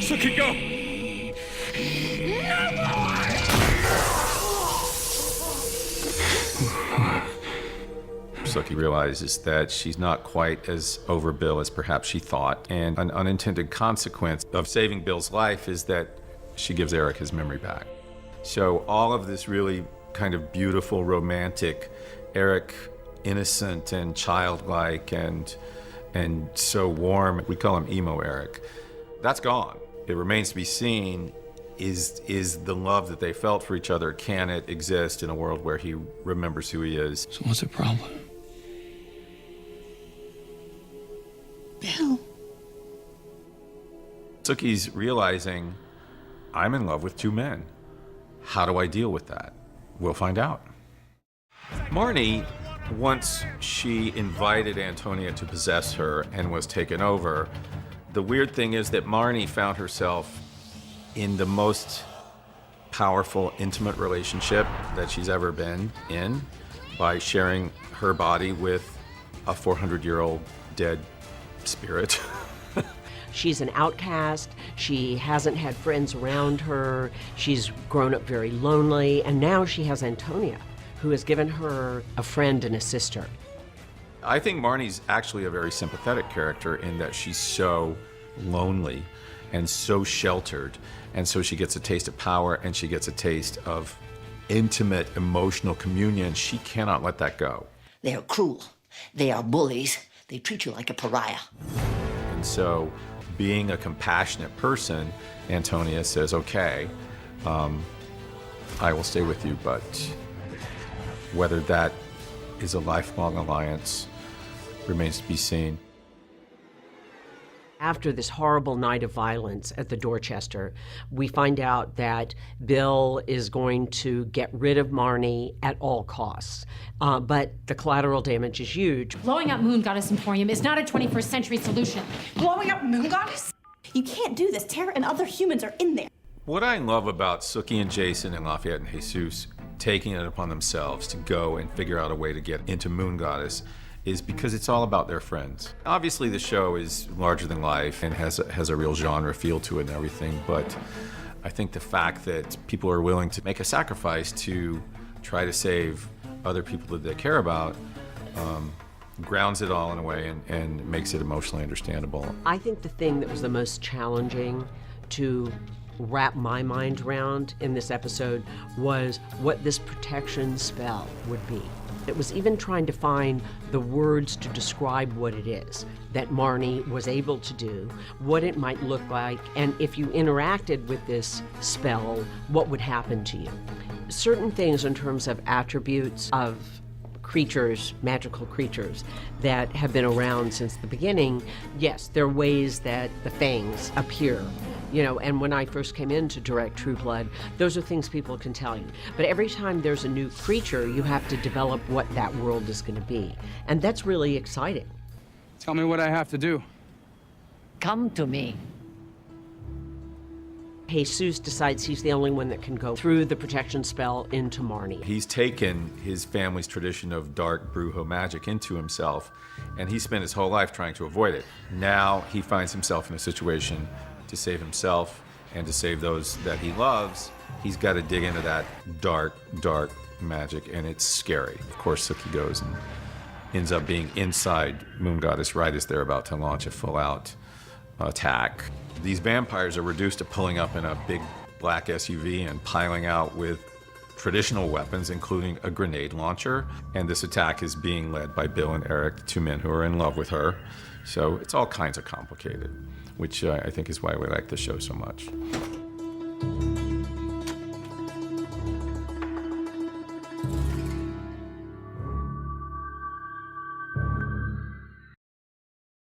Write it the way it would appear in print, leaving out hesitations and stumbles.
Suki, go! Suki realizes that she's not quite as over Bill as perhaps she thought, and an unintended consequence of saving Bill's life is that she gives Eric his memory back. So all of this really kind of beautiful, romantic, Eric innocent and childlike and so warm, we call him emo Eric, that's gone. It remains to be seen, is the love that they felt for each other, can it exist in a world where he remembers who he is? So what's the problem? Bill. Suki's realizing, I'm in love with two men. How do I deal with that? We'll find out. Marnie, once she invited Antonia to possess her and was taken over, the weird thing is that Marnie found herself in the most powerful, intimate relationship that she's ever been in by sharing her body with a 400-year-old dead spirit. She's an outcast. She hasn't had friends around her. She's grown up very lonely. And now she has Antonia, who has given her a friend and a sister. I think Marnie's actually a very sympathetic character in that she's so lonely and so sheltered. And so she gets a taste of power and she gets a taste of intimate emotional communion. She cannot let that go. They are cruel. They are bullies. They treat you like a pariah. And so, being a compassionate person, Antonia says, okay, I will stay with you, but whether that is a lifelong alliance remains to be seen. After this horrible night of violence at the Dorchester, we find out that Bill is going to get rid of Marnie at all costs. But the collateral damage is huge. Blowing up Moon Goddess Emporium is not a 21st century solution. Blowing up Moon Goddess? You can't do this. Tara and other humans are in there. What I love about Suki and Jason and Lafayette and Jesus taking it upon themselves to go and figure out a way to get into Moon Goddess is because it's all about their friends. Obviously the show is larger than life and has a real genre feel to it and everything, but I think the fact that people are willing to make a sacrifice to try to save other people that they care about grounds it all in a way and makes it emotionally understandable. I think the thing that was the most challenging to wrap my mind around in this episode was what this protection spell would be. It was even trying to find the words to describe what it is that Marnie was able to do, what it might look like, and if you interacted with this spell, what would happen to you. Certain things in terms of attributes of creatures, magical creatures, that have been around since the beginning, yes, there are ways that the fangs appear. You know, and when I first came in to direct True Blood, those are things people can tell you. But every time there's a new creature, you have to develop what that world is going to be. And that's really exciting. Tell me what I have to do. Come to me. Jesus decides he's the only one that can go through the protection spell into Marnie. He's taken his family's tradition of dark brujo magic into himself, and he spent his whole life trying to avoid it. Now he finds himself in a situation to save himself and to save those that he loves. He's got to dig into that dark, dark magic, and it's scary. Of course, Suki goes and ends up being inside Moon Goddess right as they're about to launch a full-out attack. These vampires are reduced to pulling up in a big black SUV and piling out with traditional weapons, including a grenade launcher. And this attack is being led by Bill and Eric, the two men who are in love with her. So it's all kinds of complicated, which I think is why we like the show so much.